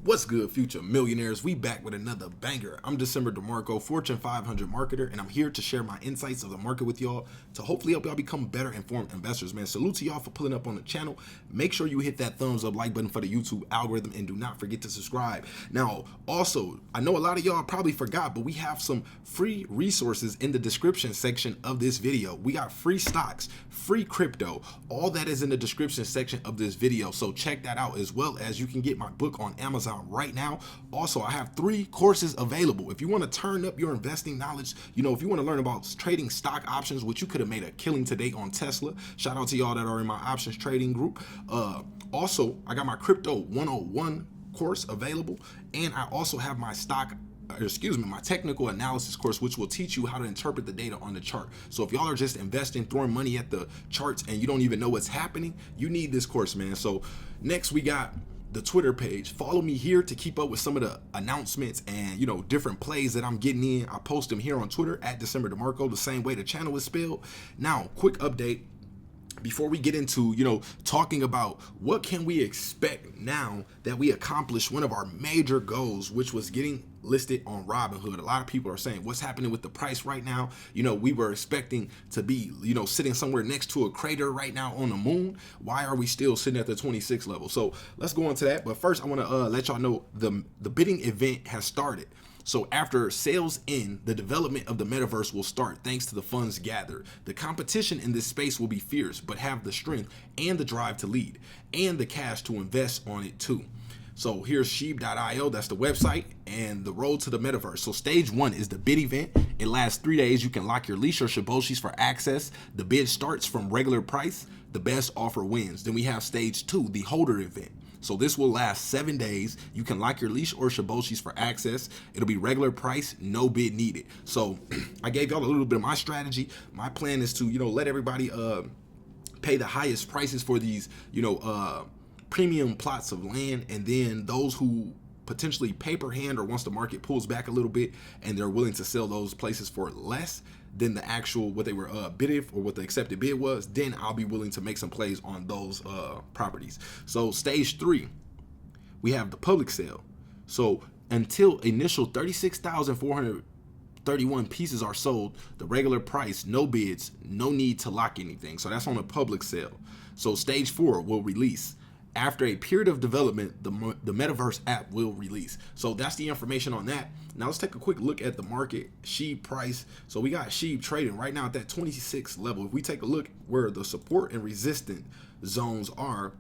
What's good, future millionaires? We back with another banger. I'm DecemberDeMarco, Fortune 500 marketer, and I'm here to share my insights of the market with y'all to hopefully help y'all become better informed investors, man. Salute to y'all for pulling up on the channel. Make sure you hit that thumbs up like button for the YouTube algorithm, and do not forget to subscribe. Now, also, I know a lot of y'all probably forgot, but we have some free resources in the description section of this video. We got free stocks, free crypto, all that is in the description section of this video. So check that out, as well as you can get my book on Amazon right now. Also, I have 3 courses available. If you want to turn up your investing knowledge, if you want to learn about trading stock options, which you could have made a killing today on Tesla. Shout out to y'all that are in my options trading group. Also, I got my crypto 101 course available, and I also have my my technical analysis course, which will teach you how to interpret the data on the chart. So if y'all are just investing, throwing money at the charts, and you don't even know what's happening, you need this course, man. So next we got the Twitter page. Follow me here to keep up with some of the announcements and different plays that I'm getting in. I post them here on Twitter at DecemberDeMarco, the same way the channel is spelled. Now, quick update before we get into talking about what can we expect now that we accomplished one of our major goals, which was getting listed on Robinhood. A lot of people are saying, what's happening with the price right now? We were expecting to be sitting somewhere next to a crater right now on the moon. Why are we still sitting at the 26 level? So let's go into that, but first I want to let y'all know the bidding event has started. So after sales end, the development of the metaverse will start thanks to the funds gathered. The competition in this space will be fierce, but have the strength and the drive to lead, and the cash to invest on it too. So here's shib.io, that's the website, and the road to the metaverse. So stage 1 is the bid event. It lasts 3 days. You can lock your leash or shiboshis for access. The bid starts from regular price. The best offer wins. Then we have stage 2, the holder event. So this will last 7 days. You can lock your leash or shiboshis for access. It'll be regular price, no bid needed. So I gave y'all a little bit of my strategy. My plan is to, let everybody pay the highest prices for these, premium plots of land, and then those who potentially paper hand, or once the market pulls back a little bit and they're willing to sell those places for less than the actual what they were bidded or what the accepted bid was, then I'll be willing to make some plays on those properties. So stage 3, we have the public sale. So until initial 36,431 pieces are sold, the regular price, no bids, no need to lock anything. So that's on a public sale. So stage 4 will release. After a period of development, the metaverse app will release. So that's the information on that. Now let's take a quick look at the market SHIB price. So we got SHIB trading right now at that 26 level. If we take a look where the support and resistance zones are,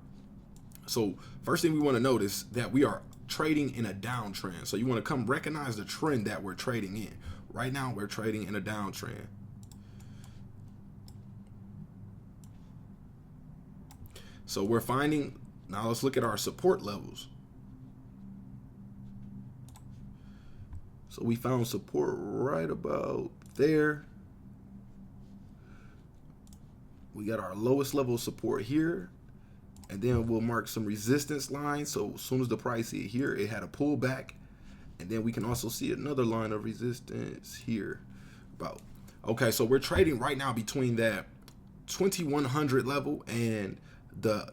so first thing we want to notice that we are trading in a downtrend. So you want to come recognize the trend that we're trading in. Right now we're trading in a downtrend. So we're finding, now let's look at our support levels. So we found support right about there. We got our lowest level of support here, and then we'll mark some resistance lines. So as soon as the price hit here, it had a pullback, and then we can also see another line of resistance here. Okay, so we're trading right now between that 2100 level and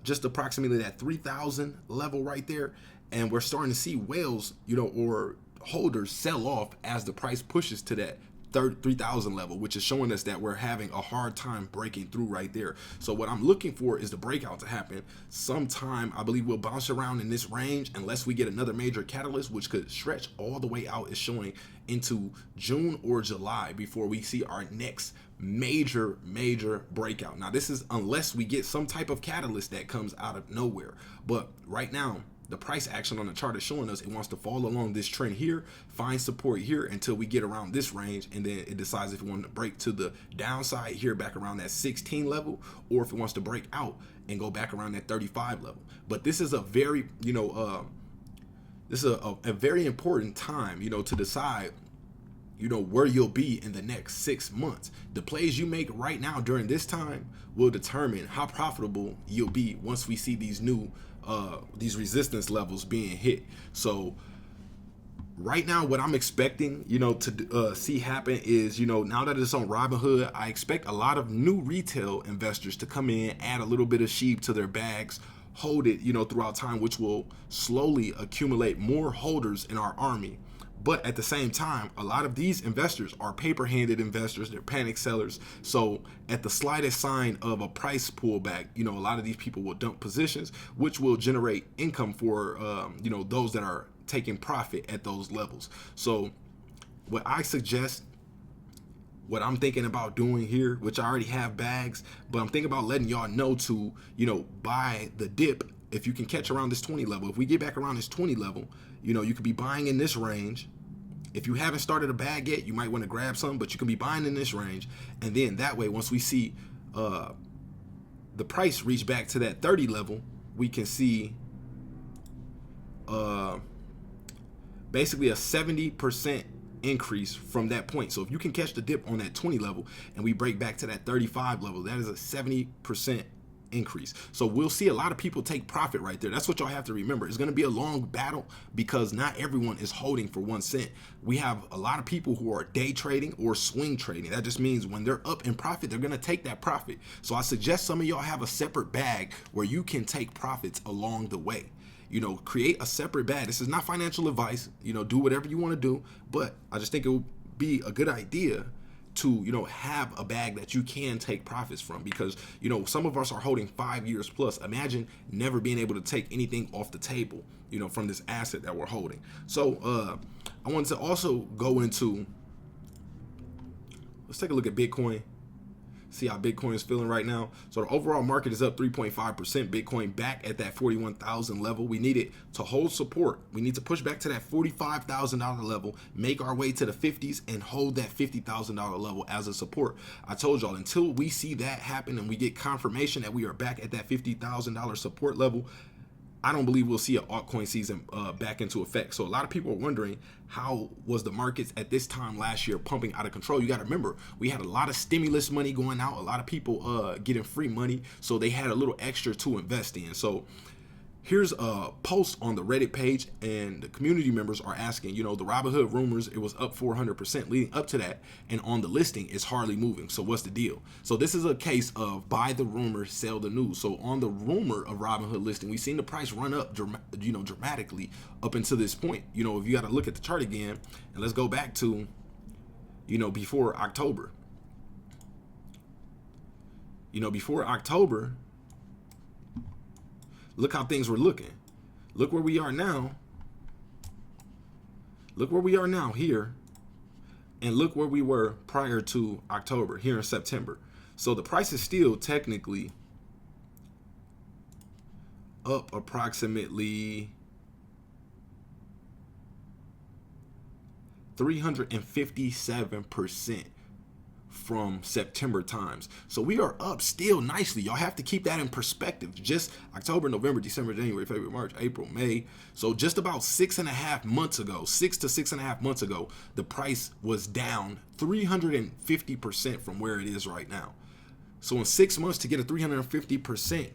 just approximately that 3000 level right there, and we're starting to see whales or holders sell off as the price pushes to that 3000 level, which is showing us that we're having a hard time breaking through right there. So what I'm looking for is the breakout to happen sometime. I believe we'll bounce around in this range unless we get another major catalyst, which could stretch all the way out, is showing into June or July before we see our next major breakout. Now this is unless we get some type of catalyst that comes out of nowhere, but right now the price action on the chart is showing us it wants to fall along this trend here, find support here until we get around this range, and then it decides if it wants to break to the downside here back around that 16 level, or if it wants to break out and go back around that 35 level. But this is a very this is a very important time to decide where you'll be in the next 6 months. The plays you make right now during this time will determine how profitable you'll be once we see these new these resistance levels being hit. So right now what I'm expecting to see happen is now that it's on Robinhood, I expect a lot of new retail investors to come in, add a little bit of SHIB to their bags, hold it, throughout time, which will slowly accumulate more holders in our army. But at the same time, a lot of these investors are paper-handed investors. They're panic sellers. So at the slightest sign of a price pullback, a lot of these people will dump positions, which will generate income for, those that are taking profit at those levels. So what I suggest, what I'm thinking about doing here, which I already have bags, but I'm thinking about letting y'all know to, buy the dip if you can catch around this 20 level. If we get back around this 20 level, you could be buying in this range. If you haven't started a bag yet, you might want to grab some, but you can be buying in this range. And then that way, once we see the price reach back to that 30 level, we can see basically a 70% increase from that point. So if you can catch the dip on that 20 level and we break back to that 35 level, that is a 70% increase. So we'll see a lot of people take profit right there. That's what y'all have to remember. It's going to be a long battle because not everyone is holding for 1 cent. We have a lot of people who are day trading or swing trading. That just means when they're up in profit, they're going to take that profit. So I suggest some of y'all have a separate bag where you can take profits along the way. Create a separate bag. This is not financial advice. Do whatever you want to do, but I just think it would be a good idea to, have a bag that you can take profits from, because, some of us are holding 5 years plus. Imagine never being able to take anything off the table, from this asset that we're holding. So I wanted to also go into, let's take a look at Bitcoin. See how Bitcoin is feeling right now. So the overall market is up 3.5%. Bitcoin back at that 41,000 level. We need it to hold support. We need to push back to that $45,000 level, make our way to the 50s, and hold that $50,000 level as a support. I told y'all, until we see that happen and we get confirmation that we are back at that $50,000 support level, I don't believe we'll see an altcoin season back into effect. So a lot of people are wondering, how was the markets at this time last year pumping out of control? You got to remember, we had a lot of stimulus money going out, a lot of people getting free money, so they had a little extra to invest in. So here's a post on the Reddit page, and the community members are asking, the Robinhood rumors, it was up 400% leading up to that, and on the listing, it's hardly moving. So what's the deal? So this is a case of buy the rumor, sell the news. So on the rumor of Robinhood listing, we've seen the price run up, dramatically up until this point. If you got to look at the chart again, and let's go back to, before October. Before October, look how things were looking. Look where we are now. Look where we are now here. And look where we were prior to October, here in September. So the price is still technically up approximately 357% from September times. So we are up still nicely. Y'all have to keep that in perspective. Just October, November, December, January, February, March, April, May. So just about 6.5 months ago, 6 to 6.5 months ago, the price was down 350% from where it is right now. So in 6 months to get a 350%,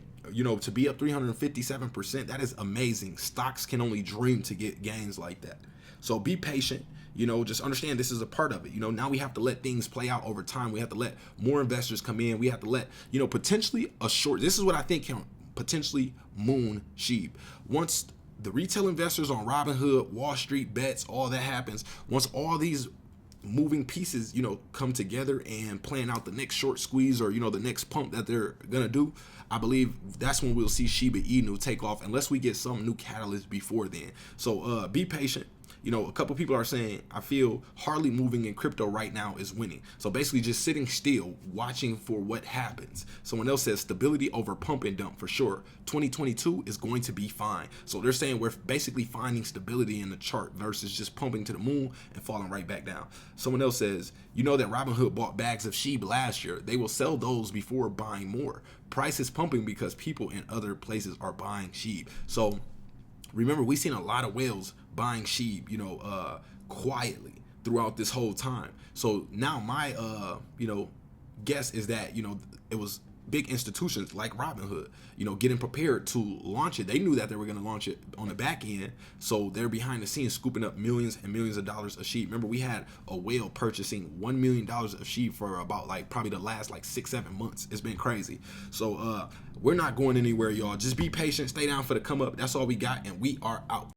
to be up 357%, that is amazing. Stocks can only dream to get gains like that. So be patient. Just understand this is a part of it. Now we have to let things play out over time. We have to let more investors come in. We have to let, potentially this is what I think can potentially moon SHIB. Once the retail investors on Robinhood, Wall Street bets, all that happens, once all these moving pieces, come together and plan out the next short squeeze or, the next pump that they're going to do, I believe that's when we'll see Shiba Inu take off, unless we get some new catalyst before then. So be patient. A couple people are saying, I feel hardly moving in crypto right now is winning. So basically just sitting still, watching for what happens. Someone else says stability over pump and dump for sure. 2022 is going to be fine. So they're saying we're basically finding stability in the chart versus just pumping to the moon and falling right back down. Someone else says, that Robinhood bought bags of SHIB last year. They will sell those before buying more. Price is pumping because people in other places are buying SHIB. So remember, we've seen a lot of whales buying SHIB, quietly throughout this whole time. So now my, guess is that, it was big institutions like Robinhood, you know, getting prepared to launch it. They knew that they were going to launch it on the back end, so they're behind the scenes scooping up millions and millions of dollars of SHIB. Remember, we had a whale purchasing $1 million of SHIB for about like probably the last like 6-7 months. It's been crazy. So we're not going anywhere, y'all. Just be patient, stay down for the come up. That's all we got, and we are out.